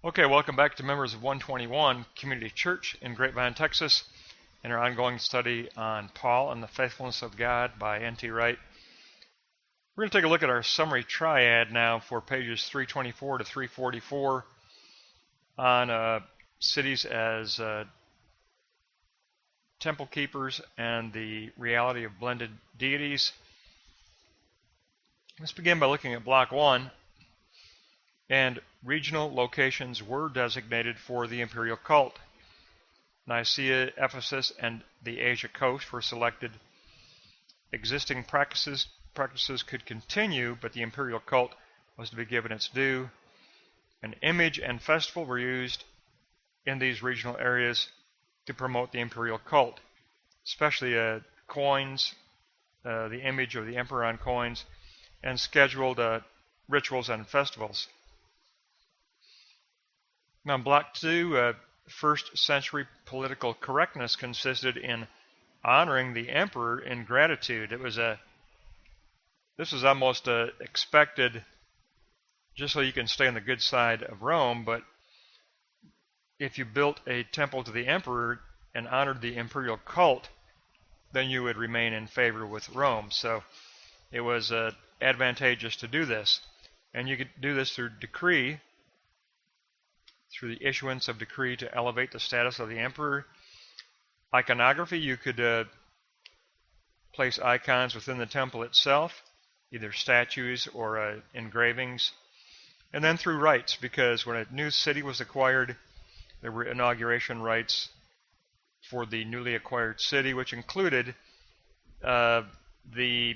Okay, welcome back to members of 121 Community Church in Grapevine, Texas, and our ongoing study on Paul and the Faithfulness of God by N.T. Wright. We're going to take a look at our summary triad now for pages 324 to 344 on cities as temple keepers and the reality of blended deities. Let's begin by looking at Block 1. And regional locations were designated for the imperial cult. Nicaea, Ephesus, and the Asia coast were selected. Existing practices could continue, but the imperial cult was to be given its due. An image and festival were used in these regional areas to promote the imperial cult, especially coins, the image of the emperor on coins, and scheduled rituals and festivals. Now, in Block 2, first century political correctness consisted in honoring the emperor in gratitude. This was almost expected just so you can stay on the good side of Rome, but if you built a temple to the emperor and honored the imperial cult, then you would remain in favor with Rome. So it was advantageous to do this. And you could do this through decree, through the issuance of decree to elevate the status of the emperor. Iconography, you could place icons within the temple itself, either statues or engravings. And then through rites, because when a new city was acquired, there were inauguration rites for the newly acquired city, which included the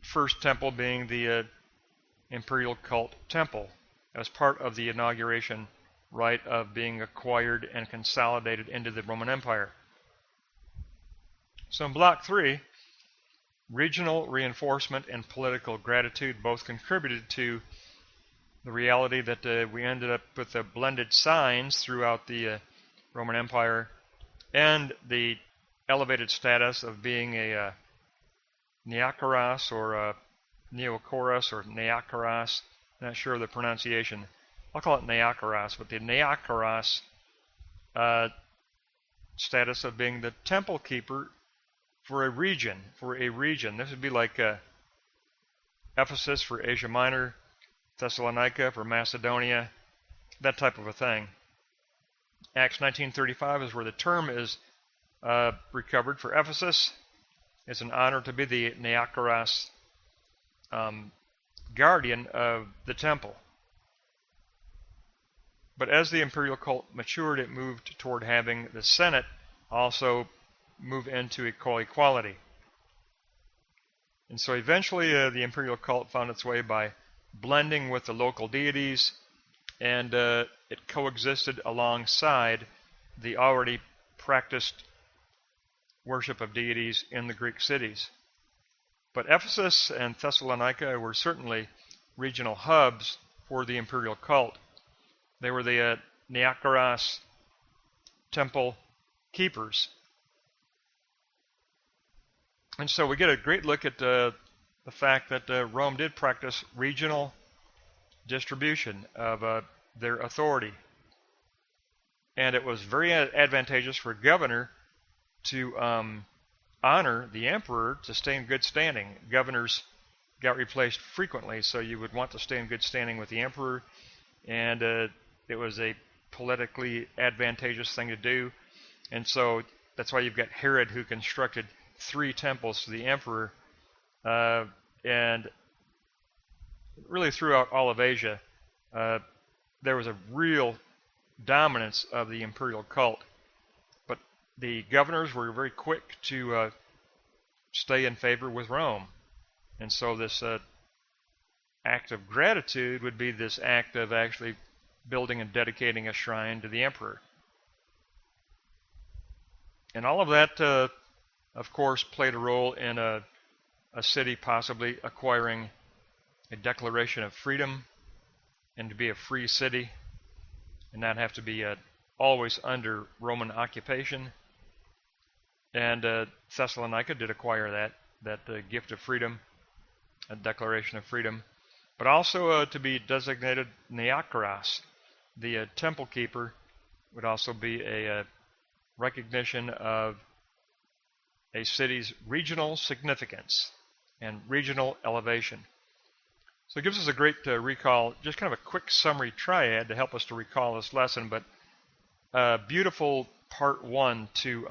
first temple being the imperial cult temple, as part of the inauguration rite of being acquired and consolidated into the Roman Empire. So in Block 3, regional reinforcement and political gratitude both contributed to the reality that we ended up with blended signs throughout the Roman Empire and the elevated status of being a Neakoros or Neokoros or Neakoros. Not sure of the pronunciation. I'll call it Neakoros, but the Neakoros status of being the temple keeper for a region. This would be like Ephesus for Asia Minor, Thessalonica for Macedonia, that type of a thing. Acts 19:35 is where the term is recovered for Ephesus. It's an honor to be the Neakoros guardian of the temple. But as the imperial cult matured, it moved toward having the Senate also move into equality. And so eventually the imperial cult found its way by blending with the local deities, and it coexisted alongside the already practiced worship of deities in the Greek cities. But Ephesus and Thessalonica were certainly regional hubs for the imperial cult. They were the Neakoros temple keepers. And so we get a great look at the fact that Rome did practice regional distribution of their authority. And it was very advantageous for a governor to honor the emperor to stay in good standing. Governors got replaced frequently, so you would want to stay in good standing with the emperor, and it was a politically advantageous thing to do. And so that's why you've got Herod, who constructed 3 temples to the emperor, and really throughout all of Asia there was a real dominance of the imperial cult. But the governors were very quick to stay in favor with Rome. And so this act of gratitude would be this act of actually building and dedicating a shrine to the emperor. And all of that, of course, played a role in a city possibly acquiring a declaration of freedom and to be a free city and not have to be always under Roman occupation. And Thessalonica did acquire that gift of freedom, a declaration of freedom, but also to be designated Neakoros, the temple keeper would also be a recognition of a city's regional significance and regional elevation. So it gives us a great recall, just kind of a quick summary triad to help us to recall this lesson, but beautiful part one to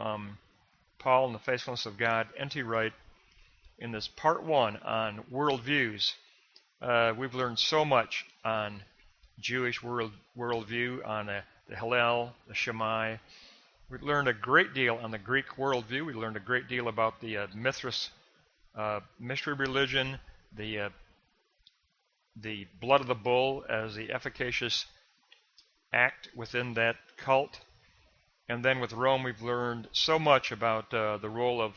Paul and the Faithfulness of God, N.T. Wright, in this part one on worldviews. We've learned so much on Jewish worldview, on the Hillel, the Shammai. We learned a great deal on the Greek worldview. We learned a great deal about the Mithras mystery religion, the blood of the bull as the efficacious act within that cult. And then with Rome, we've learned so much about the role of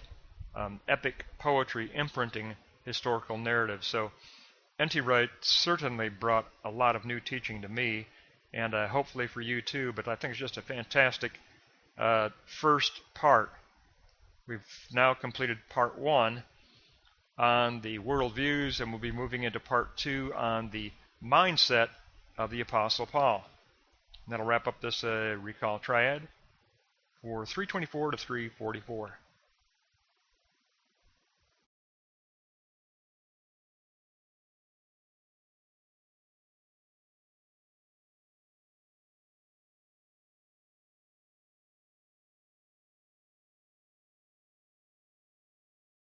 epic poetry imprinting historical narratives. So N.T. Wright certainly brought a lot of new teaching to me, and hopefully for you too, but I think it's just a fantastic first part. We've now completed part one on the worldviews, and we'll be moving into part two on the mindset of the Apostle Paul. And that'll wrap up this recall triad for 324 to 344.